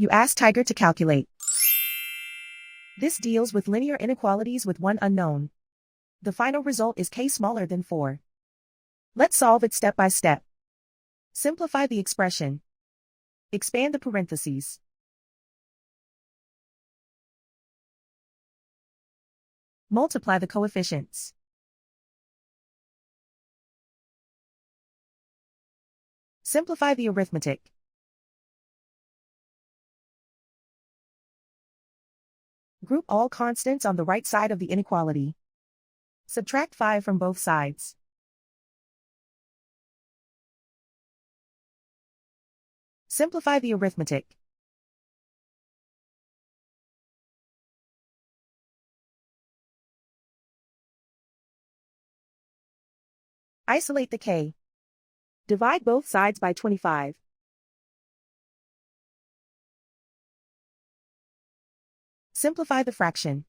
You ask Tiger to calculate. This deals with linear inequalities with one unknown. The final result is k smaller than 4. Let's solve it step by step. Simplify the expression. Expand the parentheses. Multiply the coefficients. Simplify the arithmetic. Group all constants on the right side of the inequality. Subtract 5 from both sides. Simplify the arithmetic. Isolate the k. Divide both sides by 25. Simplify the fraction.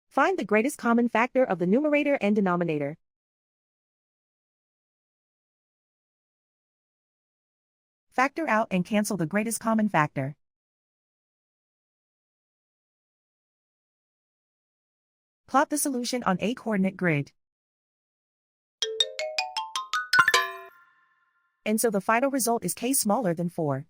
Find the greatest common factor of the numerator and denominator. Factor out and cancel the greatest common factor. Plot the solution on a coordinate grid. And so the final result is k smaller than 4.